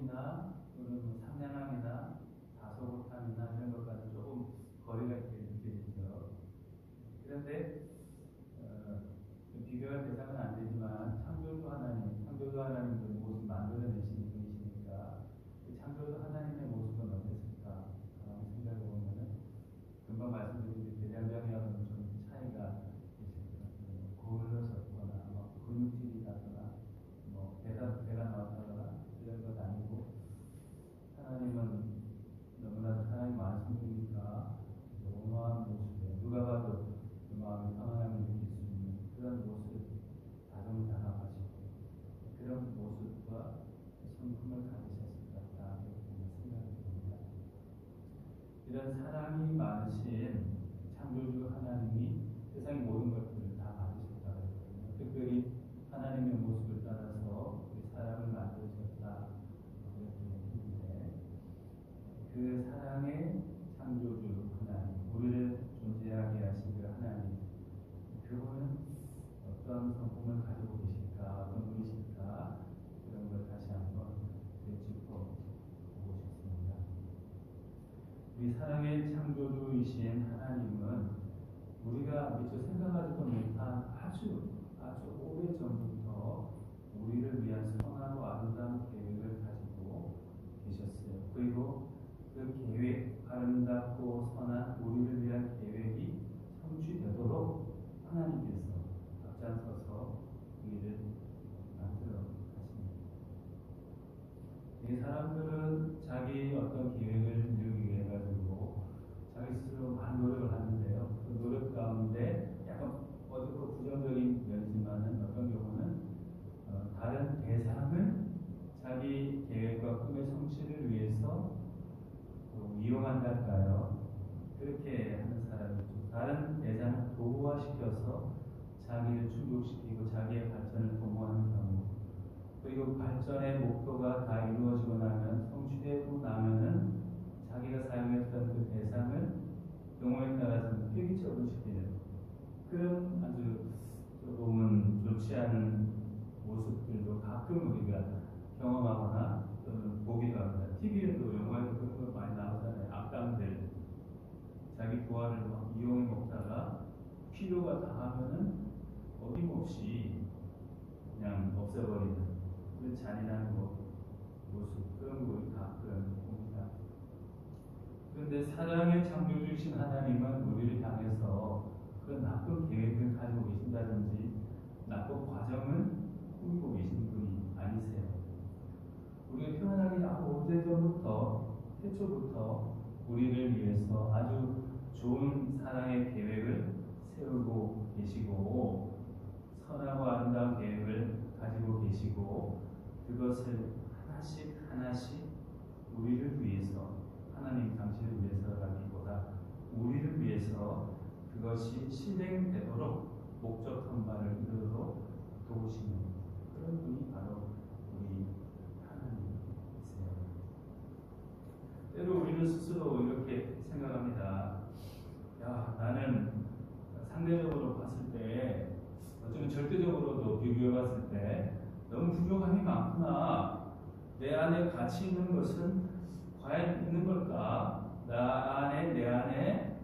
율법이나 또는 뭐 상냥함이나 다소곳함이나 이런 것과는 조금 거리가 있게 느껴지죠. 그런데 비교할 대상은 안 되지만 창조주 하나님도 모습 만들어내신 분이시니까 그 창조주 하나님의 모습은 어땠을까 생각해 보면은 금방 말씀드린 대장장이하고는 좀 차이가 있을 것 같아요. 거울로 섰거나 뭐 근육질이 나거나 뭐 배가 나왔다거나 이런 것 아니고 하나님은 너무나도 사랑이 많으시니까 어마어마한 모습에 누가 봐도 그 마음의 평안함을 느낄 수 있는 그런 모습 다정다감하시고 그런 모습과 성품을 가지셨을 것 같다 이렇게 생각이 듭니다. 이런 사랑이 많으신 창조주 하나님이 세상의 모든 것들을 다 받으셨다고 했거든요. 특별히 하나님의 모습을 따라서 우리 사람을 만드셨다 이렇게 했는데 그 사랑의 창조주 하나님, 우리를 존재하게 하신 그 하나님, 그분은 어떤 성품을 가지고 계실까, 어떤 분이실까 그런 걸 다시 한번 되짚어보고 싶습니다. 우리 사랑의 창조주이신 하나님은 우리가 미처 생각하지도 못한 아주 오래 전부터 우리를 위한 선하고 아름다운 계획을 가지고 계셨어요. 그리고 그 계획, 아름답고 선한 우리를 위한 계획이 성취되도록 하나님께서 앞장서서 우리를 만들어 가십니다. 이 사람들은 자기 어떤 계획을 이루기 위해 가지고 자기 스스로 많은 노력을 하는데요. 그 노력 가운데 약간 어둡고 부정적인 면이지만은 어떤 경우는 다른 대상을 자기 계획과 꿈의 성취를 위해서 이용한달까요? 그렇게 하는 사람이죠. 다른 대상을 도구화시켜서 자기를 충족시키고 자기의 발전을 도모하는 경우, 그리고 발전의 목표가 다 이루어지고 나면 성취되고 나면은 자기가 사용했던 그 대상을 경우에 따라서는 폐기처분시키는 그런 아주 조금은 좋지 않은 모습들도 가끔 우리가 경험하거나 또는 보기도 합니다. TV에도 영화에도 그런 거 많이 나오잖아요. 악당들 자기 부하를 막 이용해 먹다가 필요가 다하면은 어김없이 그냥 없애버리는 그런 잔인한 모습 그런 거 가끔 봅니다. 그런데 사랑의 창조주신 하나님은 우리를 향해서 그런 나쁜 계획을 가지고 계신다든지 나쁜 과정을 꾸미고 계신 분이 아니세요. 우리가 태어나기 아주 오래전부터 태초부터 우리를 위해서 아주 좋은 사랑의 계획을 세우고 계시고 선하고 아름다운 계획을 가지고 계시고 그것을 하나씩 우리를 위해서 하나님 당신을 위해서라기보다 우리를 위해서 그것이 실행되도록 목적한 바를 이루도록 도우시는 그런 분이 바로 우리 하나님이세요. 때로 우리는 스스로 이렇게 생각합니다. 야, 나는 상대적으로 봤을 때 어쩌면 절대적으로도 비교해 봤을 때 너무 부족함이 많구나. 내 안에 가치 있는 것은 과연 있는 걸까? 내 안에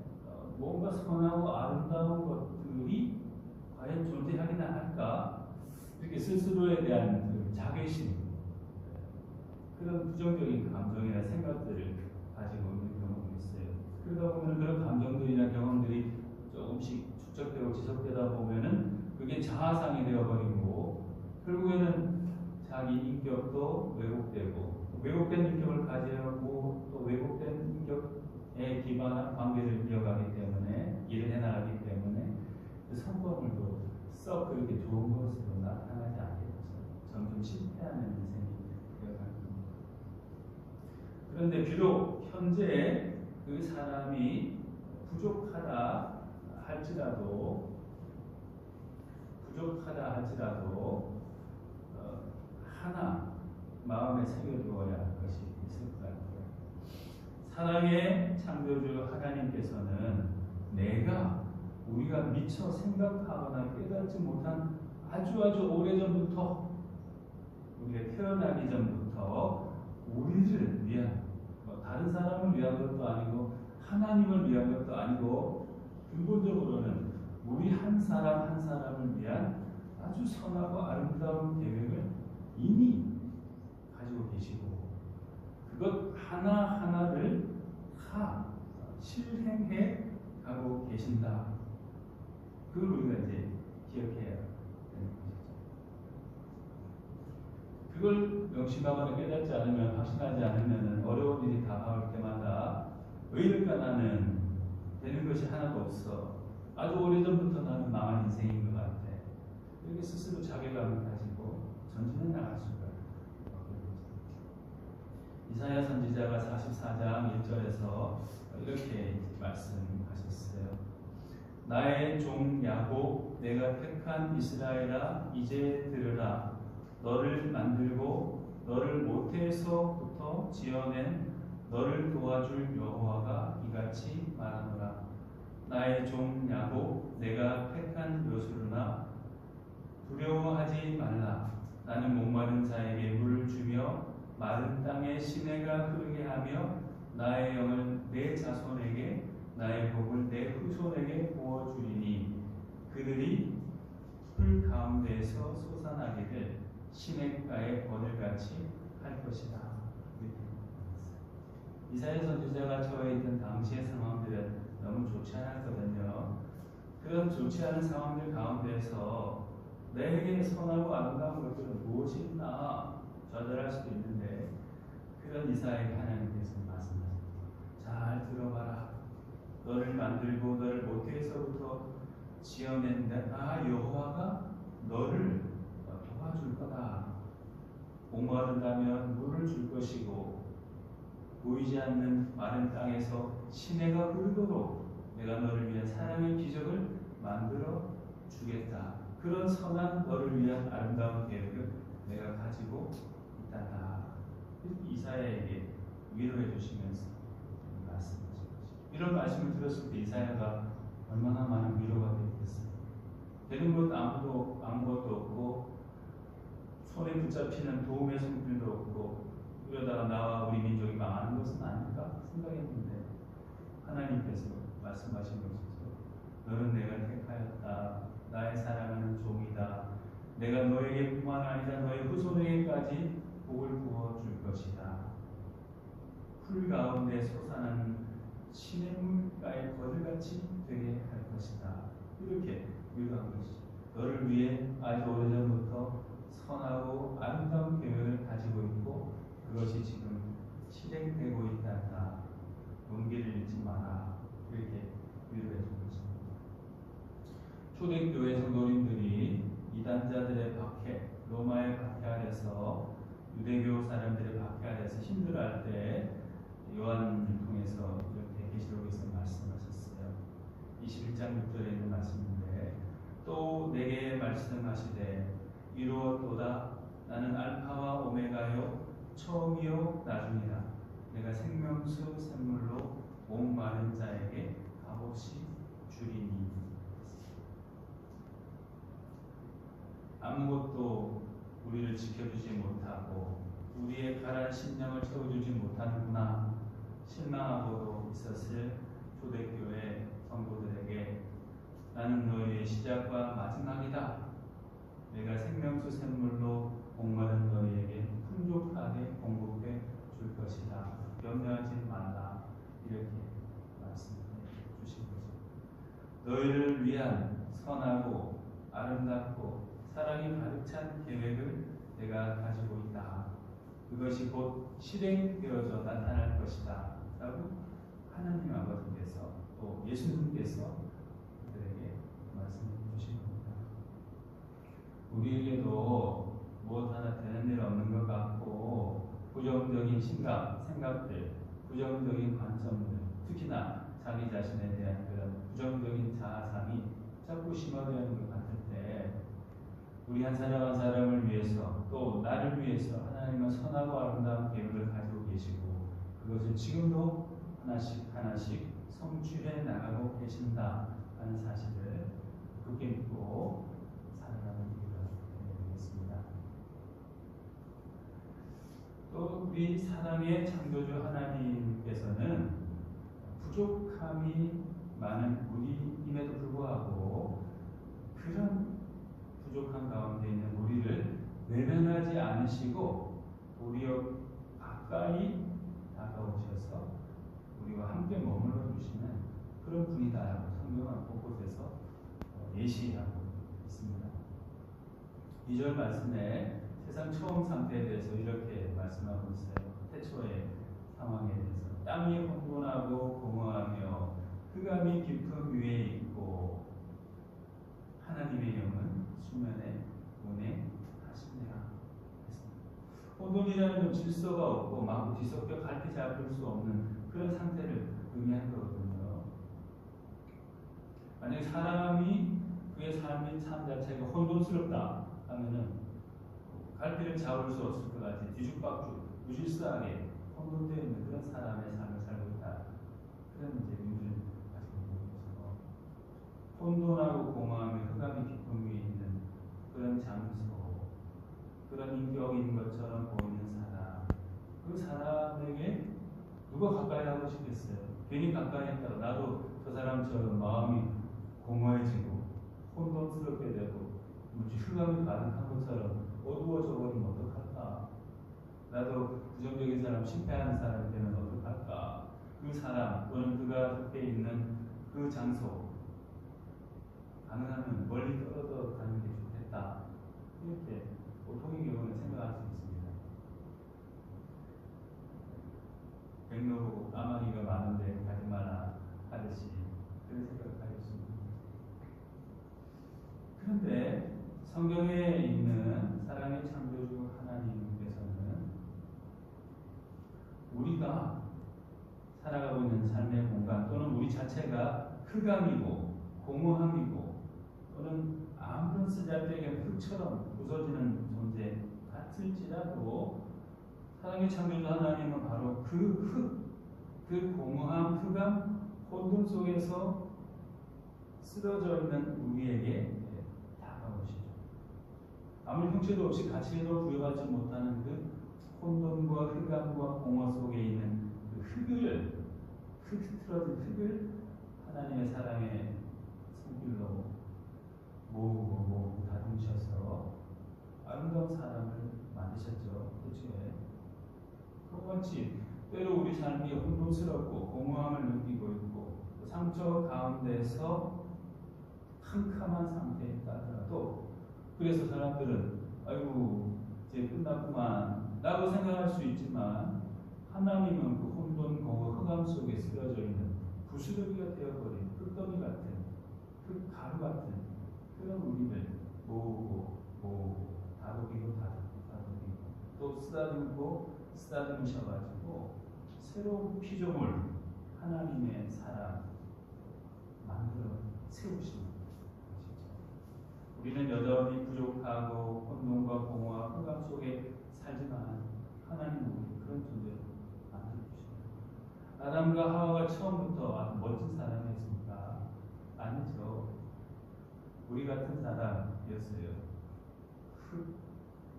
뭔가 선하고 아름다운 것들이 과연 존재하기나 할까? 이렇게 스스로에 대한 그 자괴심, 그런 부정적인 감정이나 생각들을 가지고 있는 경우가 있어요. 그러다 보면 그런 감정들이나 경험들이 조금씩 축적되고 지속되다 보면은 그게 자아상이 되어버리고 결국에는 자기 인격도 왜곡되고 왜곡된 인격을 가지고 또 왜곡된 인격에 기반한 관계를 이어가기 때문에 일을 해나가기 때문에 그 성공을도 썩 그렇게 좋은 것으로 나타나지 않겠죠. 점점 실패하는 인생이 되어갈 겁니다. 그런데 비록 현재 그 사람이 부족하다 할지라도 하나 마음에 새겨두어야 할 것이 있을 것 같아요. 사랑의 창조주 하나님께서는 우리가 미처 생각하거나 깨닫지 못한 아주 오래전부터 우리가 태어나기 전부터 우리를 위한, 다른 사람을 위한 것도 아니고 하나님을 위한 것도 아니고 근본적으로는 우리 한 사람 한 사람을 위한 아주 선하고 아름다운 계획을 이미 가지고 계시고 그것 하나하나를 다 실행해 가고 계신다. 그걸 우리가 이제 기억해야 되는 것이죠. 그걸 명심하거나 깨닫지 않으면, 확신하지 않으면 어려운 일이 다가올 때마다 왜 이럴까 나는 되는 것이 하나도 없어. 아주 오래전부터 나는 망한 인생인 것 같아. 이렇게 스스로 자괴감을 가지고 전진해 나갈 수가 없는 거죠. 이사야 선지자가 44장 1절에서 이렇게 말씀하셨어요. 나의 종 야곱, 내가 택한 이스라엘아, 이제 들으라. 너를 만들고 너를 모태에서부터 지어낸 너를 도와줄 여호와가 이같이 말하노라. 나의 종 야곱, 내가 택한 요술으나 두려워하지 말라. 나는 목마른 자에게 물을 주며 마른 땅에 시내가 흐르게 하며 나의 영을 내 자손에게, 나의 복을 내 후손에게 부어주리니 그들이 풀 가운데에서 솟아나기를 시냇가의 버들같이 할 것이다. 이사야 선지자가 처해 있던 당시의 상황들은 너무 좋지 않았거든요. 그런 좋지 않은 상황들 가운데서 내게 선하고 아름다운 것들은 무엇이 있나 좌절할 수도 있는데, 그런 이사야에게 하나님께서 말씀하십니다. 잘 들어봐라. 너를 만들고 너를 모태에서부터 지어낸 나 여호와가 너를 도와줄 거다. 목마른다면 물을 줄 것이고 보이지 않는 마른 땅에서 시내가 흐르도록 내가 너를 위한 사랑의 기적을 만들어 주겠다. 그런 선한 너를 위한 아름다운 계획을 내가 가지고 있단다. 이사야에게 위로해 주시면서 말씀하신 것이죠. 이런 말씀을 들었을 때 이사야가 얼마나 많은 위로가 되겠어요. 되는 것 아무것도 없고 손에 붙잡히는 도움의 손길도 없고 이러다가 나와 우리 민족이 망하는 것은 아닐까 생각했는데 하나님께서 말씀하신 것이죠. 너는 내가 택하였다. 나의 사랑하는 종이다. 내가 너에게뿐만 아니라 너의 후손에게까지 복을 부어줄 것이다. 풀 가운데 솟아나는 시냇물가의 버들같이 되게 할 것이다. 이렇게 위로한 것이죠. 너를 위해 아주 오래전부터 선하고 아름다운 계획을 가지고 있고 그것이 지금 실행되고 있단다. 용기를 잃지 마라. 이렇게 위로해 준 것입니다. 초대교회 성도님들이 이단자들의 박해, 로마의 박해 아래서 유대교 사람들의 박해 아래서 힘들어할 때 요한을 통해서 이렇게 계시록에서 말씀하셨어요. 21장 6절에 있는 말씀인데 또 내게 말씀하시되 이루었도다. 나는 알파와 오메가요 처음이요 나중이라. 내가 생명수 샘물로 목마른 자에게 값없이 주리니. 아무것도 우리를 지켜주지 못하고 우리의 가란 심령을 채워주지 못하는구나 실망하고도 있었을 초대교회 성도들에게 나는 너희의 시작과 마지막이다. 내가 생명수 샘물로 목마른 너희에게 풍족하게 공급해 줄 것이다. 염려하지 말라. 이렇게 말씀해 주신 거죠. 너희를 위한 선하고 아름답고 사랑이 가득 찬 계획을 내가 가지고 있다. 그것이 곧 실행되어져 나타날 것이다. 라고 하나님 아버지께서 또 예수님께서 그들에게 말씀해 주신 겁니다. 우리에게도 무엇 하나 되는 일 없는 것 같고 부정적인 생각들, 부정적인 관점들, 특히나 자기 자신에 대한 그런 부정적인 자아상이 자꾸 심화되는 것 같을 때 우리 한 사람 한 사람을 위해서 또 나를 위해서 하나님은 선하고 아름다운 계획을 가지고 계시고 그것을 지금도 하나씩 하나씩 성취해 나가고 계신다 하는 사실을 굳게 믿고 살아가는 이유가 되겠습니다. 또 우리 사랑의 창조주 하나님께서는 부족함이 많은 우리임에도 불구하고 그런 부족한 가운데 있는 우리를 외면하지 않으시고 도리어 가까이 다가오셔서 우리와 함께 머물러 주시는 그런 분이다라고 성경은 곳곳에서 예시하고 있습니다. 2절 말씀에 세상 처음 상태에 대해서 이렇게 말씀하고 있어요. 태초의 상황에 대해서 땅이 혼돈하고 공허하며 흑암이 깊은 위에 있고 하나님의 영은 수면에 운행하시니라 했습니다. 혼돈이라는 질서가 없고 막 뒤섞여 갈피 잡을 수 없는 그런 상태를 의미하는 거거든요. 만약에 사람이 그의 삶 자체가 혼돈스럽다 하면은 갈피를 잡을 수 없을 것 같이 뒤죽박죽 무질서하게 혼돈되어 있는 그런 사람의 삶을 살고 있다. 그런 이제 의미를 가지고 있는 거죠. 혼돈하고 공허함이 흑암이 깊은 위에 있는 그런 장소, 그런 인격인 것처럼 보이는 사람, 그 사람에게 누가 가까이 하고 싶겠어요? 괜히 가까이 했다가 나도 저 사람처럼 마음이 공허해지고 혼돈스럽게 되고 흑암이 가득한 것처럼 어두워져 버리면 어떡할까? 나도 부정적인 사람, 실패하는 사람이 되면 어떡할까? 그 사람 또는 그가 속해 있는 그 장소 가능하면 멀리 떨어져 가는 게 좋겠다. 이렇게 보통의 경우는 생각할 수 있습니다. 백로 보고 까마귀가 많은데 가지 마라 하듯이 그런 생각을 하겠습니다. 그런데 성경에 있는 사랑의 창조주 하나님께서는 우리가 살아가고 있는 삶의 공간 또는 우리 자체가 흑암이고 공허함이고 또는 아무런 쓰잘데기 흙처럼 부서지는 존재 같을지라도 사랑의 창조주 하나님은 바로 그 그 공허함, 흑암, 혼돈 속에서 쓰러져 있는 우리에게 다가오시죠. 아무 형체도 없이 가치도 부여받지 못하는 그 혼돈과 흑암과 공허 속에 있는 그 흙을, 흐트러진 흙을 하나님의 사랑의 손길로 모으고 다듬으셔서 아름다운 사람을 만드셨죠. 태초에. 그와 같이 때로 우리 삶이 혼돈스럽고 공허함을 느끼고 있고 상처 가운데서 캄캄한 상태에 있다더라도 그래서 사람들은 아이고 이제 끝났구만 라고 생각할 수 있지만 하나님은 그 혼돈, 공허, 흑암 속에 쓰러져 있는 부스러기가 되어버린 흙더미 같은 흙가루 같은 그런 우리를 모으고 다독이고 또 쓰다듬으셔가지고 새로운 피조물 하나님의 사람 만들어 세우시는 것이죠. 우리는 여전히 부족하고 혼돈과 공허와 흑암 속에 살지만 하나님은 우리 그런 존재로 만들어 주십니다. 아담과 하와가 처음부터 아주 멋진 사람이었습니까? 아니죠. 우리 같은 사람이었어요.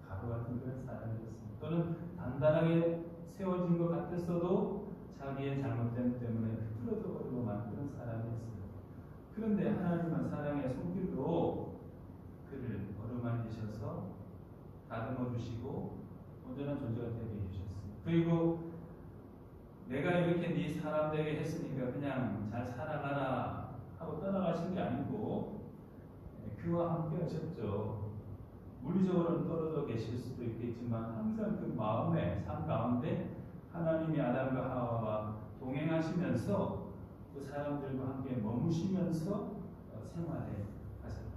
가루 같은 그런 사람이었습니다. 또는 단단하게 세워진 것 같았어도 자기의 잘못됨 때문에 흐트러져 버리고 만 그런 사람이었어요. 그런데 하나님은 사랑의 손길로 그를 어루만지셔서 다듬어 주시고 온전한 존재가 되게 해주셨어요. 그리고 내가 이렇게 네 사람 되게 했으니까 그냥 잘 살아가라 하고 떠나가신 게 아니고 그와 함께 하셨죠. 물리적으로는 떨어져 계실 수도 있겠지만 항상 그 마음의 삶 가운데 하나님이 아담과 하와와 동행하시면서 그 사람들과 함께 머무시면서 생활해 가셨던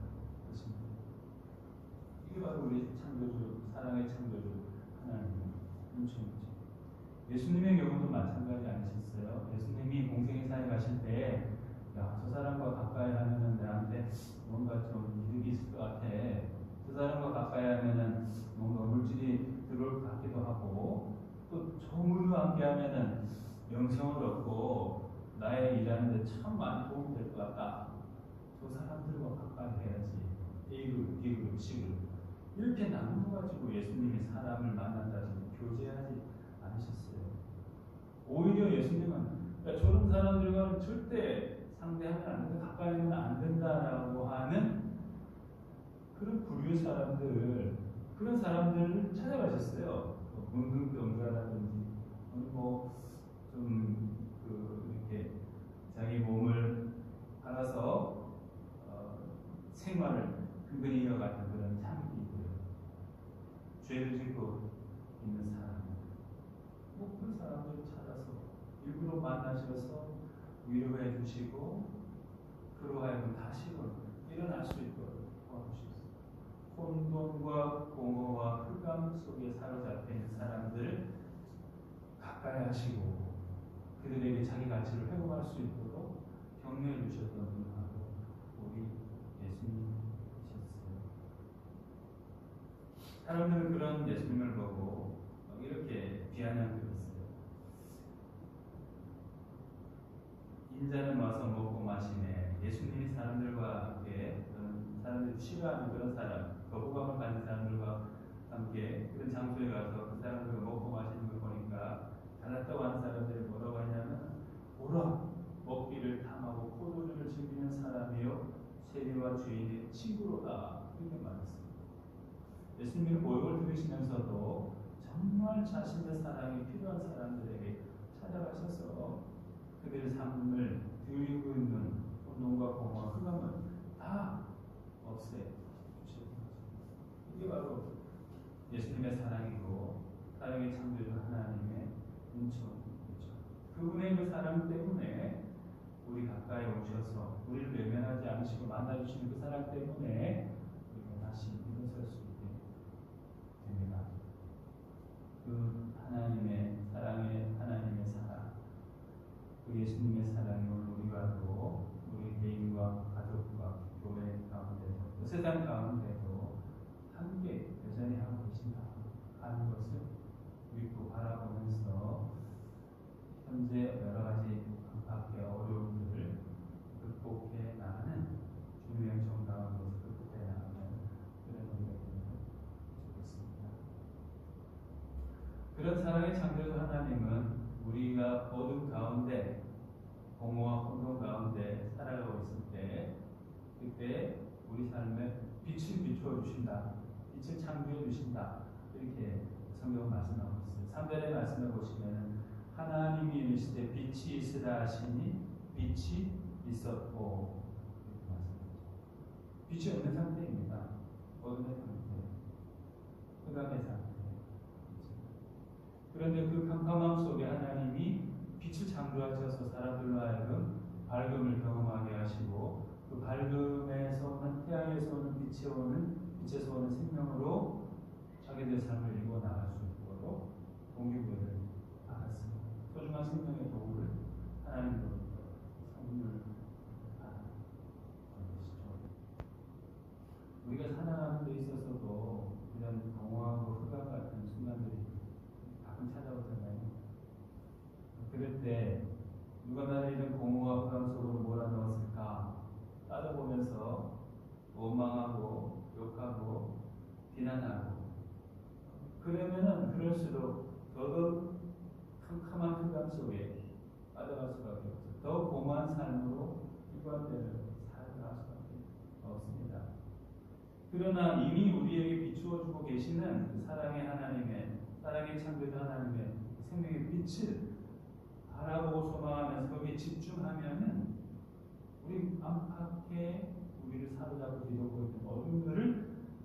것입니다. 이게 바로 우리 창조주, 사랑의 창조주 하나님의 은총이죠. 예수님의 경우도 마찬가지 아니셨어요? 예수님이 공생의 사에 가실 때 야, 저 사람과 가까이 하면은 내한테 뭔가 좀 이득이 있을 것 같아. 그 사람과 가까이 하면은 뭔가 물질이 들어올 것 같기도 하고 또 조물과 함께 하면은 명성을 얻고 나의 일하는데 참 많이 도움이 될 것 같다. 그 사람들과 가까이 해야지. A그룹, B그룹, C그룹 이렇게 나누어가지고 예수님이 사람을 만난다든지 교제하지 않으셨어요. 예수님은 그러니까 저런 사람들과는 절대 상대하면 안 된다, 가까이 하면 안 된다라고 하는 그런 부류의 사람들, 그런 사람들을 찾아가셨어요. 문둥병자라든지 뭐좀 이렇게 자기 몸을 팔아서 생활을 근근히 이어가는 그런 참기고요. 죄를 짓고 있는 사람들, 뭐 그런 사람들을 찾아서 일부러 만나셔서 위로해 주시고 그로 하여금 다시금 일어날 수 있도록 도와주셨어요. 혼돈과 공허와 흑암 속에 사로잡혀 있는 사람들을 가까이 하시고 그들에게 자기 가치를 회복할 수 있도록 격려해 주셨던 분은 바로 우리 예수님이셨어요. 사람들은 그런 예수님을 보고 이렇게 비아냥거렸어요. 인자는 와서 먹고 마시네. 예수님이 사람들과 함께, 사람들이 싫어하는 그런 사람, 거부감을 가진 사람들과 함께 그런 장소에 가서 그 사람들과 먹고 마시는 걸 보니까 달랐다고 하는 사람들이 뭐라고 하냐면, 오라, 먹기를 탐하고 포도주를 즐기는 사람이요 세리와 죄인의 친구로다, 이렇게 말했습니다. 예수님이 보육을 들으시면서도 정말 자신의 사랑이 필요한 사람들에게 찾아가셔서 그들의 삶을 드리고 있는 혼돈과 공허와 흑암을 다 없애주시는 거죠. 이게 바로 예수님의 사랑이고 사랑의 창조주 하나님의 은총이죠. 그분의 그 사랑 때문에 우리 가까이 오셔서 우리를 외면하지 않으시고 만나주시는 그 사랑 때문에 우리가 다시 일어설 수 있게 됩니다. 그 하나님의 사랑의 하나님의 사랑, 그 예수님의 사랑이 우리가 또 우리 개인과 가족과 교회 가운데도 그 세상 가운데도 함께 여전히 하고 계신다 하는 것을 믿고 바라보면서 현재 여러 가지 밖의 어려움들을 극복해 나가는 주님의 영청 가운데서 극복해 나가는 그런 우리가 되면 좋겠습니다. 그런 사랑의 창조주 하나님은 우리가 어둠 가운데 공허와 혼돈 가운데 살아가고 있을 때 그때 우리 삶에 빛을 비추어 주신다, 빛을 창조해 주신다, 이렇게 성경은 말씀하고 있어요. 3절의 말씀을 보시면 하나님이 이르시되 빛이 있으라 하시니 빛이 있었고, 이렇게 말씀하죠. 빛이 없는 상태입니다. 어둠의 상태, 흑암의 상태. 그런데 그 캄캄함 속에 하나님이 빛을 창조하셔서 사람들로 하여금 밝음을 경험하게 하시고 그 밝음에서 오는, 태양에서 오는 빛에서 오는 생명으로 자기들의 삶을 이루어 나갈 수 있도록 동기부여를 받았습니다. 소중한 생명의 도구를 하나님으로부터 선물을 받은 것이죠. 우리가 살아가는 데 있어서도 이런 공허하고 흑암 같은 순간들이 가끔 찾아오잖아요. 그럴 때 누가 나를 이런 공허와 흑암 속으로 몰아넣었을까 따져보면서 원망하고 욕하고 비난하고 그러면은 그럴수록 더더욱 캄캄한 흑암 속에 빠져갈 수밖에 없어요. 더 공허한 삶으로 일관되는 살아갈 수밖에 없습니다. 그러나 이미 우리에게 비추어주고 계시는 그 사랑의 하나님의, 사랑의 창조주 하나님의 생명의 빛을 바라보고 소망하면서 거기에 집중하면은 우리 안팎에 우리를 사로잡고 뒤덮고 있는 어둠들을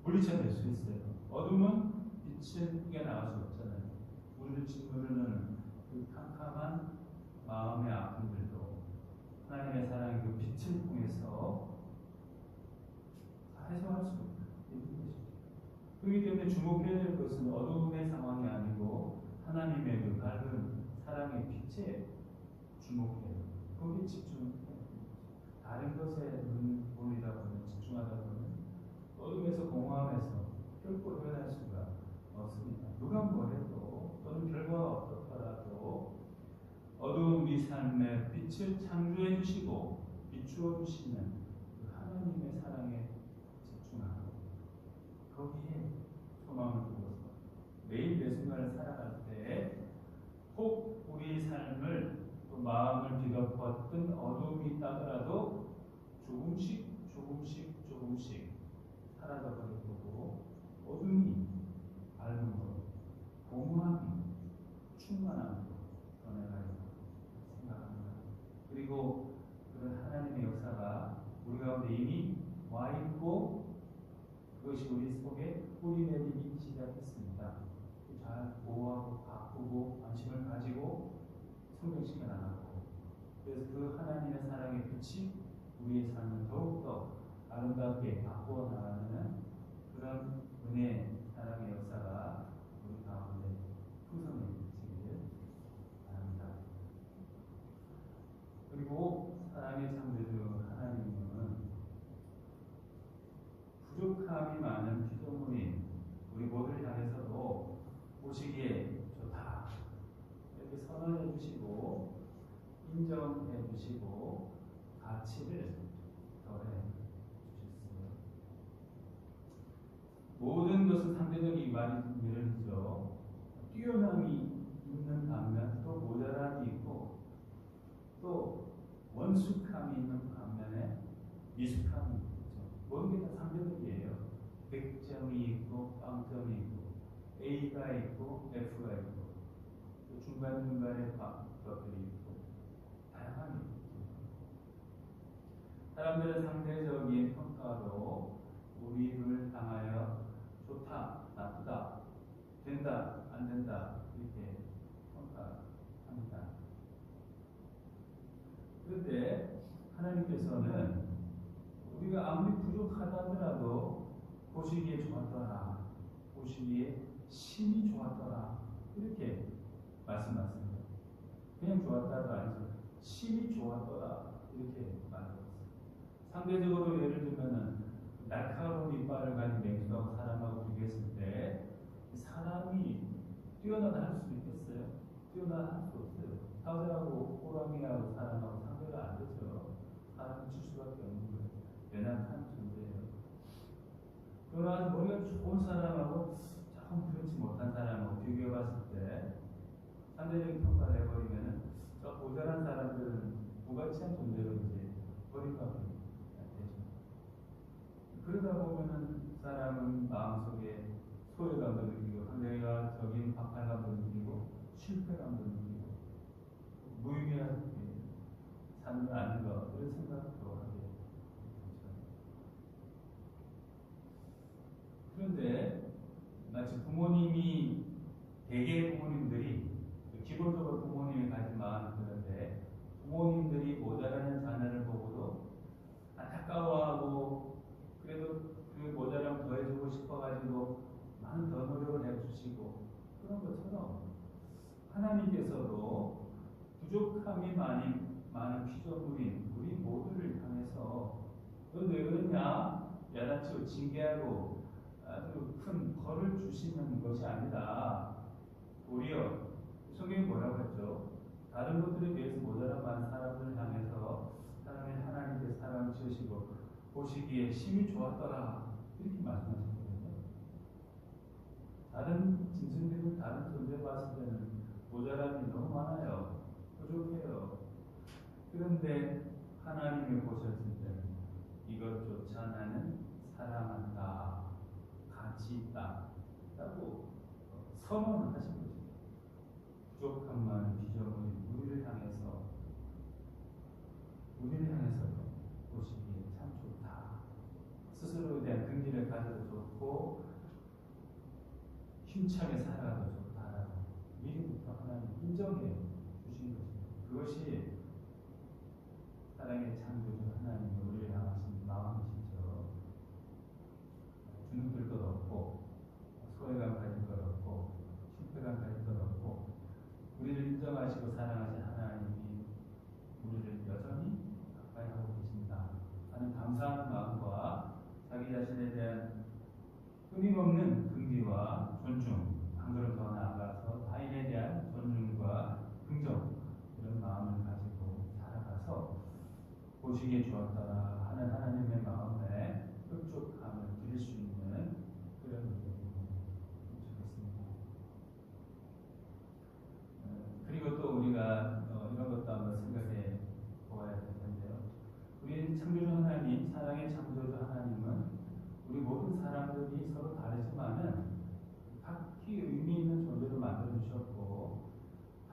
물리쳐낼 수 있어요. 어둠은 빛을 크게 나갈 수 없잖아요. 우리를 짓누르는 그 캄캄한 마음의 아픔들도 하나님의 사랑의 그 빛을 통해서 해소할 수 있는 것이죠. 그렇기 때문에 주목해야 될 것은 어둠의 상황이 아니고 하나님의 그 밝은 사랑의 빛에 주목해요. 거기에 집중해요. 다른 것에 눈 돌리다 보면, 집중하다 보면 어둠에서 공허함에서 결코 헤어날 수가 없습니다. 누가 뭐래도 또는 결과가 어떻더라도 어두운 우리 삶에 빛을 창조해 주시고 비추어 주시는 그 하나님의 사랑에 집중하고 거기에 소망을 두어서 매일 매 순간을 살아갈 때 꼭 우리의 삶을 마음을 뒤덮었던 어둠이 있다더라도 조금씩 사라져 버릴 거고, 어둠이 밝음으로, 공허함이 충만함으로 변해갈 생각합니다. 그리고 그런 하나님의 역사가 우리 가운데 이미 와 있고, 그것이 우리 속에 뿌리 내리기 시작했습니다. 잘 보호하고 바꾸고 관심을 가지고 성장시켜 나가고, 그래서 그 하나님의 사랑의 빛이 우리의 삶을 더욱더 아름답게 바꾸어 나가는 그런 은혜, 사랑의 역사가 우리 가운데 풍성해지기를 바랍니다. 그리고 사랑의 창조주 하나님은 부족함이 많은 피조물인 우리 모두를 향해서도 보시기에 좋다 이렇게 선언해 주시고 인정해 주시고 가치를 더해 주셨어요. 모든 것은 상대적인 말이죠. 뛰어남이 있는 반면 또 모자람이 있고, 또 원숙함이 있는 반면에 미숙함이 있죠. 모든 게 다 상대적이에요. 100점이 있고 빵점이 있고 A가 있고 F가 있고 또 중간중간에 것들이 있고 다양한 게 있죠. 사람들은 상대적인 평가로 우리를 향하여 좋다, 나쁘다, 된다, 안 된다 이렇게 평가합니다. 그런데 하나님께서는 우리가 아무리 부족하다더라도 보시기에 좋았더라, 보시기에 심히 좋았더라 이렇게 말씀하십니다. 그냥 좋았다도 아니죠. 심히 좋았더라 이렇게 말합니다. 상대적으로 예를 들면은 날카로운 이빨을 가진 맹수하고 사람하고 비교했을 때 사람이 뛰어나다 할 수 있겠어요? 뛰어나다 할 수 없어요. 사자하고 호랑이하고 사람하고 상대가 안 되죠. 사람은 칠 수밖에 없는 거예요. 연약한 존재예요. 그러나 머리가 좋은 사람하고 조금 그렇지 못한 사람하고 비교해봤을 때 상대적인 평가를 해버리면은 저 모자란 사람들은 무가치한 존재로 이제 버림받게 되죠. 그러다 보면은 사람은 마음속에 소외감도 느끼고 상대적인 박탈감도 느끼고 실패감도 느끼고 무의미한 삶을 아닌 것 그런 생각도 하게 되죠. 그런데 마치 부모님이 대개의 부모님들이 기본적으로 부모님이 가진 마음이 그런데 부모님들이 모자라는 자녀를 보고도 안타까워하고 그래도 그 모자람 더해주고 싶어가지고 많은 더 노력을 해주시고 그런 것처럼 하나님께서도 부족함이 많은 피조물인 우리 모두를 향해서 너 왜 그러냐 야단치고 징계하고 아주 큰 벌을 주시는 것이 아니다. 오히려 성경이 뭐라고 했죠? 다른 것들에 비해서 모자란 많은 사람들을 향해서 사람의 하나님께서 사랑을 지으시고 보시기에 심히 좋았더라 이렇게 말씀하셨거든요. 다른 짐승들은 다른 존재 봤을 때는 모자람이 너무 많아요. 부족해요. 그런데 하나님을 보셨을 때는 이것조차 나는 사랑한다, 가치 있다 라고 선언을 하신 거죠. 부족한 많은 비전이 우리를 향해서도 보시기에 참 좋다. 스스로에 대한 긍지를 가져도 좋고 힘차게 살아가도 좋다라고 미리부터 하나님 인정해 주신 것입니다. 그것이 사랑의 창조주 하나님이 우리를 향하신 마음이시죠. 주눅들 것 없고 소외감 가질 것 없고 실패감 가질 것 없고 우리를 인정하시고 사랑하신 하나님이 우리를 여전히 가까이 하고 계신다 하는 감사한 마음과 자기 자신에 대한 끊임없는 긍지와 존중, 한 걸음 더 나아가서 타인에 대한 존중과 긍정 이런 마음을 가지고 살아가서 보시기에 좋았더라 하는 하나님의 마음에 흡족함을 드릴 수 있는 그런 일이 좋겠습니다. 그리고 또 우리가 이런 것도 한번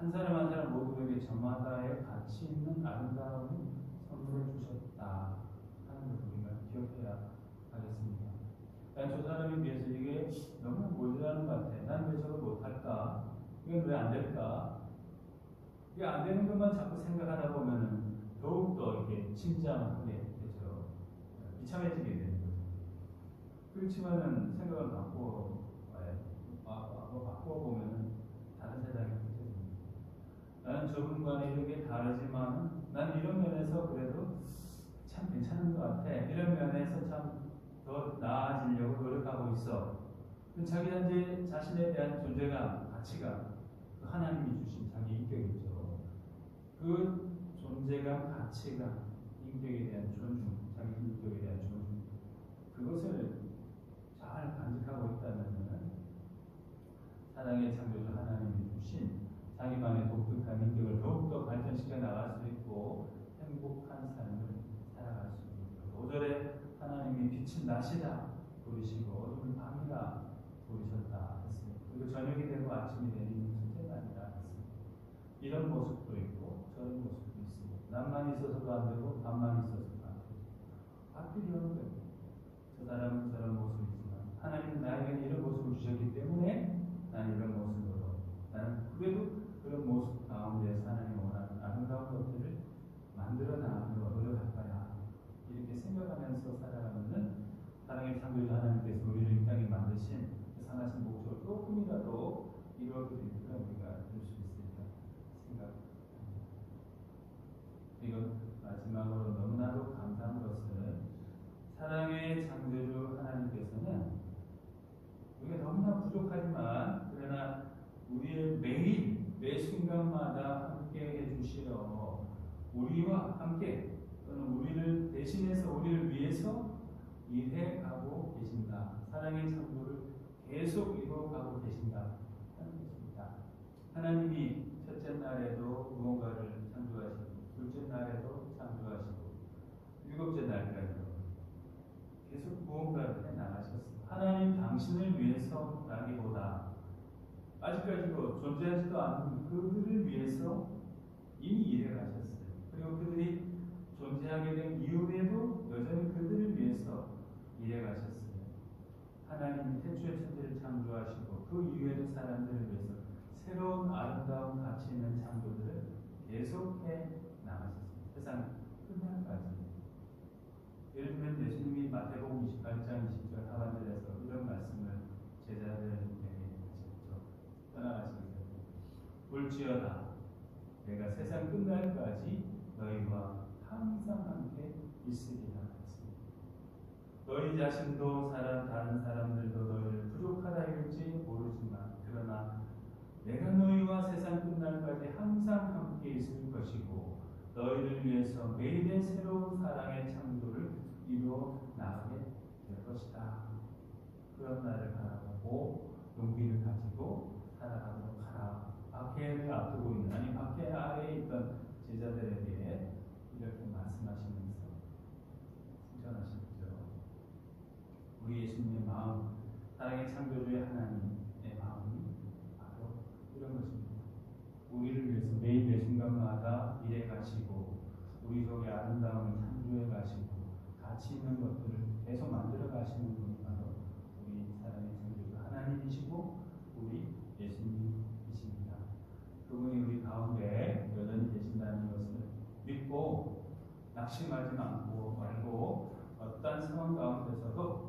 한 사람 한 사람 모두에게 저마다의 가치 있는 아름다움을 선물해 주셨다 하는 것을 우리가 기억해야 하겠습니다. 난 저 사람에 비해서 이게 너무 모자라는 것 같아. 난 왜 저걸 못할까? 이건 왜 안 될까? 이게 안 되는 것만 자꾸 생각하다 보면은 더욱더 이렇게 침잠하게 되죠. 비참해지게 되는 거죠. 그렇지만은 생각을 바꿔보면은 다른 세상이 펼쳐집니다. 나는 저분과는 이렇게 다르지만 난 이런 면에서 그래도 참 괜찮은 것 같아. 이런 면에서 참 더 나아지려고 노력하고 있어. 자기 자신에 대한 존재감, 가치가 하나님이 주신 자기 인격이죠. 그 존재감, 가치감, 인격에 대한 존중, 자기 인격에 대한 존중, 그것을 잘 간직하고 있다면 사랑의 창조주 하나님이 주신 자기만의 독특한 인격을 더욱더 발전시켜 나갈 수 있고 행복한 삶을 살아갈 수 있고 5절에 하나님이 빛은 낮이다 부르시고 어둠은 밤이다 부르셨다 했습니다. 그리고 저녁이 되고 아침이 되는 존재가 아니라 했습니다. 이런 모습도 있고 저런 모습도 있습니다. 낮만 있어서도 안 되고 밤만 있어서도 안 되고 하필이 어느 거예요. 저 사람은 저런 모습이지만 하나님은 나에게는 이런 모습을 주셨기 때문에 나는 이런 모습으로 나는 그래도 그런 모습 가운데서 하나님 원하는 아름다운 것들을 만들어 나가려 노력할 거야. 이렇게 생각하면서 살아가면은 사랑의 창조주 하나님께서 우리를 이 땅에 만드신 그 선하신 목적을 조금이라도 이루어드리는 그런 우리가 될 수 있으리라 생각합니다. 그리고 마지막으로 너무나도 감사한 것은 사랑의 창조주 하나님께서는 우리가 너무나 부족하지만 그러나 우리의 매일 매 순간마다 함께 해주시어 우리와 함께 또는 우리를 대신해서 우리를 위해서 일해가고 계신다. 사랑의 창조를 계속 이루어가고 계신다 하는 것입니다. 하나님이 첫째 날에도 무언가를 창조하시고 둘째 날에도 창조하시고 일곱째 날까지도 계속 무언가를 해나가셨습니다. 하나님 당신을 위해서라기보다 아직까지도 존재하지도 않는 그들을 위해서 이미 일해가셨어요. 그리고 그들이 존재하게 된 이후에도 여전히 그들을 위해서 일해가셨어요. 하나님이 태초에 천지를 창조하시고 그 이후에도 사람들을 위해서 새로운 아름다운 가치 있는 창조들을 계속해 나가셨습니다. 세상 끝날까지. 예를 들면 예수님이 마태복음 28장 20절 하반절에서 이런 말씀을 제자들에게 하셨죠. 떠나가시기 전에 볼지어다 내가 세상 끝날까지 너희와 항상 함께 있으리라 했습니다. 너희 자신도 다른 사람들도 너희를 부족하다 할지 모르지만 그러나 내가 너희와 세상 끝날까지 항상 함께 있을 것이고 너희를 위해서 매일의 새로운 사랑의 창조를 이루어 나가게 될 것이다. 그런 날을 바라보고 용기를 가지고 살아가도록 하라. 박해를 앞두고 있는 아니 박해 아래에 있던 제자들에게 이렇게 말씀하시면서 승천하셨죠. 우리 예수님의 마음, 사랑의 창조주의 하나님의 마음이 바로 이런 것입니다. 우리를 위해서 매일 매 순간마다 일해 가시고 우리 속에 아름다움을 창조해 가시고 가치 있는 것들을 계속 만들어 가시는 분이 바로 우리 사랑의 창조주 하나님이시고 우리 예수님이십니다. 그분이 우리 가운데 여전히 계신다는 것을 믿고 낙심하지 말고 어떤 상황 가운데서도